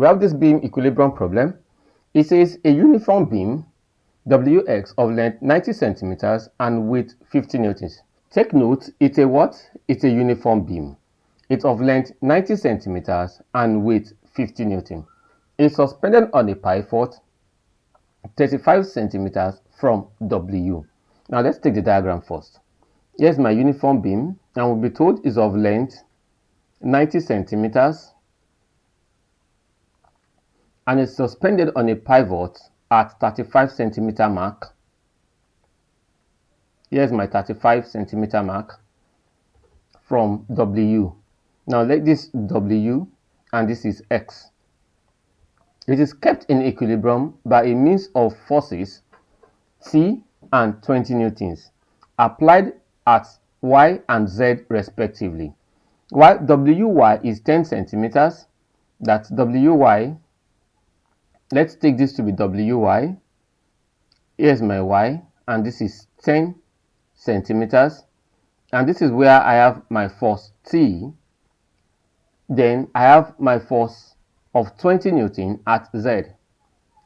We have this beam equilibrium problem. It says a uniform beam WX of length 90 centimeters and weight 50 newtons. Take note, it's a what? It's a uniform beam. It's of length 90 centimeters and weight 50 newton. It's suspended on a pivot 35 centimeters from W. Now let's take the diagram first. Here's my uniform beam, and we'll be told is of length 90 centimeters and is suspended on a pivot at 35 centimeter mark. Here's my 35 centimeter mark from W. Now let this W and this is X. It is kept in equilibrium by a means of forces T and 20 newtons applied at Y and Z respectively. While WY is 10 centimeters, that's WY. Let's take this to be WY. Here's my Y, and this is 10 centimeters. And this is where I have my force T. Then I have my force of 20 newton at Z.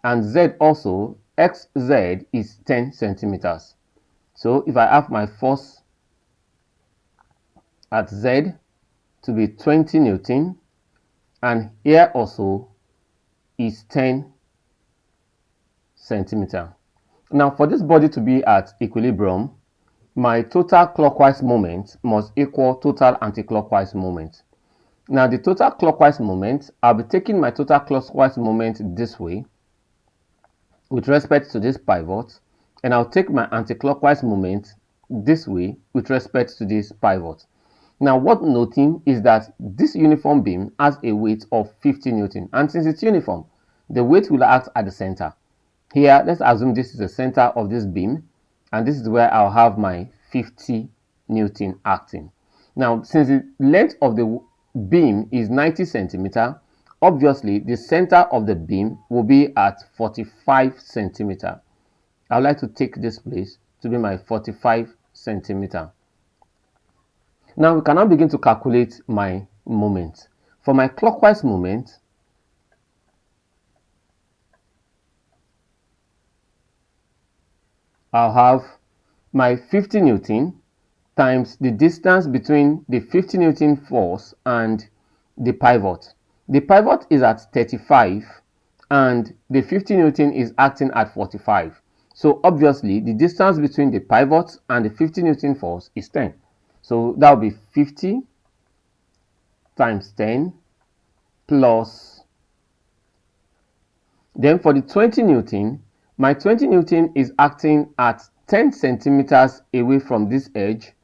And Z also, XZ is 10 centimeters. So if I have my force at Z to be 20 newton, and here also is 10 centimeter. Now for this body to be at equilibrium, my total clockwise moment must equal total anticlockwise moment. Now the total clockwise moment, I'll be taking my total clockwise moment this way with respect to this pivot, and I'll take my anticlockwise moment this way with respect to this pivot. Now what noting is that this uniform beam has a weight of 50 newton, and since it's uniform, the weight will act at the center. Here, let's assume this is the center of this beam, and this is where I'll have my 50 newton acting. Now, since the length of the beam is 90 centimeter, obviously the center of the beam will be at 45 centimeter. I would like to take this place to be my 45 centimeter. Now we can now begin to calculate my moment. For my clockwise moment, I'll have my 50 newton times the distance between the 50 newton force and the pivot. The pivot is at 35 and the 50 newton is acting at 45. So obviously the distance between the pivot and the 50 newton force is 10. So that will be 50 times 10 plus. Then for the 20 newton, my 20 newton is acting at 10 centimeters away from this edge,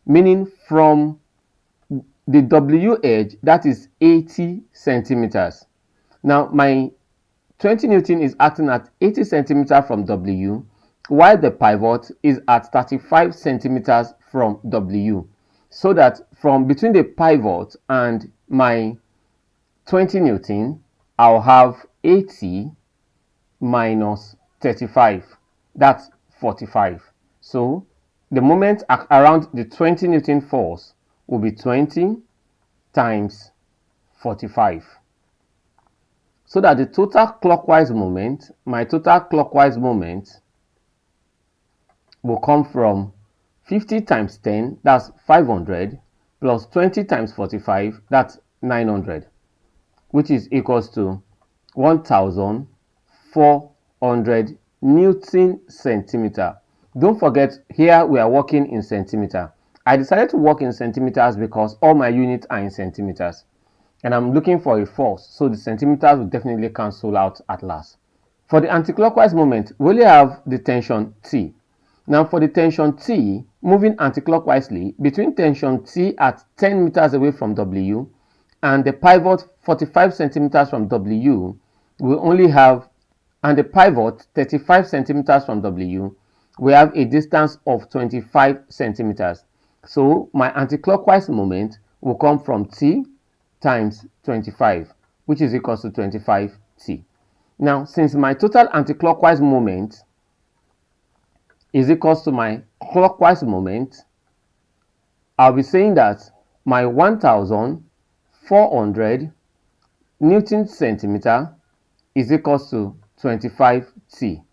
meaning from the W edge, that is 80 centimeters. Now my 20 newton is acting at 80 centimeters from W, while the pivot is at 35 centimeters from W. So that from between the pivot and my 20 newton, I'll have 80 minus 35. That's 45. So the moment around the 20 newton force will be 20 times 45. So that the total clockwise moment, my total clockwise moment will come from 50 times 10, that's 500, plus 20 times 45, that's 900, which is equals to 1,400 Newton centimeter. Don't forget, here we are working in centimeter. I decided to work in centimeters because all my units are in centimeters. And I'm looking for a force, so the centimeters will definitely cancel out at last. For the anticlockwise moment, we only have the tension T. Now for the tension T, moving anticlockwisely, between tension T at 10 meters away from W and the pivot 45 centimeters from W, we only have, and the pivot 35 centimeters from W, we have a distance of 25 centimeters. So my anticlockwise moment will come from T times 25, which is equal to 25T. Now, since my total anticlockwise moment is equal to my clockwise moment, I'll be saying that my 1,400 Newton centimeter is equals to 25T.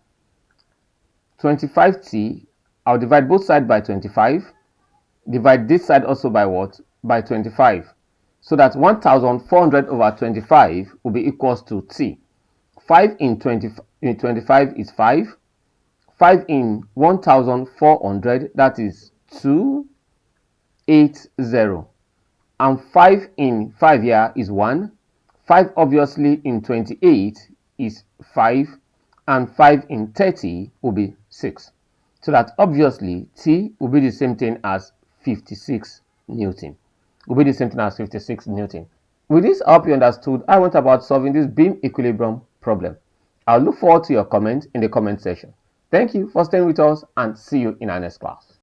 25T, I'll divide both sides by 25. Divide this side also by what? By 25. So that 1400 over 25 will be equals to T. 5 in 25 is 5. 5 in 1400, that is 280. And 5 in 5 here is 1. 5 obviously in 28 is 5. And 5 in 30 will be 6. So that obviously T will be the same thing as 56 Newton. Will be the same thing as 56 Newton. With this, I hope you understood how I went about solving this beam equilibrium problem. I'll look forward to your comments in the comment section. Thank you for staying with us and see you in our next class.